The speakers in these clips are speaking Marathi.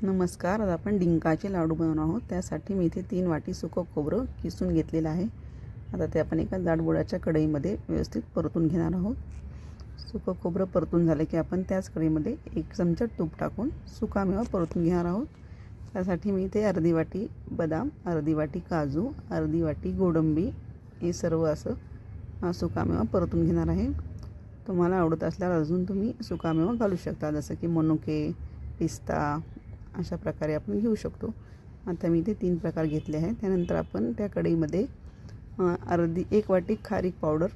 नमस्कार. आज आपण डिंकाचे लाडू बनवणार आहोत. त्यासाठी मी इथे 3 वाटी सुकं खोबरं किसून घेतलेलं आहे. आता ते आपण एका जाडबुडाच्या कढईमध्ये व्यवस्थित परतून घेणार आहोत. सुकं खोबरं परतून झालं की आपण त्याच कढईमध्ये 1 चमचा तूप टाकून सुकामेवा परतून घेणार आहोत. त्यासाठी मी इथे अर्धी वाटी बदाम, अर्धी वाटी काजू, अर्धी वाटी गोडंबी हे सर्व असं सुकामेवा परतून घेणार आहे. तुम्हाला आवडत असल्यास अजून तुम्ही सुकामेवा घालू शकता, जसं की मनुके, पिस्ता अशा प्रकारे आपण घेऊ शकतो. आता मी ते 3 प्रकार घेतले आहेत. त्यानंतर आपण त्या कढईमध्ये 1 वाटी खारीक पावडर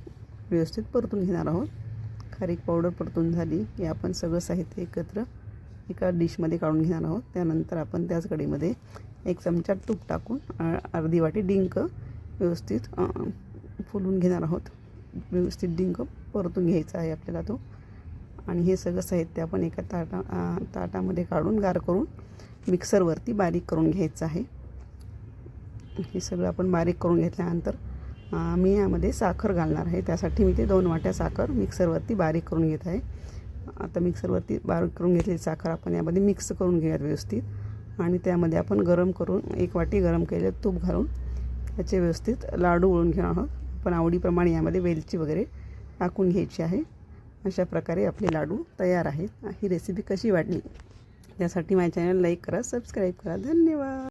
व्यवस्थित परतून घेणार आहोत. खारीक पावडर परतून झाली की आपण सगळं साहित्य एकत्र एका डिशमध्ये काढून घेणार आहोत. त्यानंतर आपण त्याच कढईमध्ये 1 चमचा तूप टाकून अर्धी वाटी डिंक व्यवस्थित फुलून घेणार आहोत. व्यवस्थित डिंक परतून घ्यायचा आहे आपल्याला तो. आणि हे सगळं साहित्य आपण एका ताटामध्ये काढून गार करून मिक्सरवरती बारीक करून घ्यायचं आहे. हे सगळं आपण बारीक करून घेतल्यानंतर मी यामध्ये साखर घालणार आहे. त्यासाठी मी ते 2 वाट्या साखर मिक्सरवरती बारीक करून घेत आहे. आता मिक्सरवरती बारीक करून घेतलेली साखर आपण यामध्ये मिक्स करून घेऊयात व्यवस्थित. आणि त्यामध्ये आपण गरम करून 1 वाटी गरम केलेलं तूप घालून त्याचे व्यवस्थित लाडू वळून घेणार आहोत. आपण आवडीप्रमाणे यामध्ये वेलची वगैरे टाकून घ्यायची आहे. अशा प्रकारे आपले लाडू तयार आहेत. ही रेसिपी कशी वाटली त्यासाठी माझ्या चॅनल लाईक करा, सबस्क्राईब करा. धन्यवाद.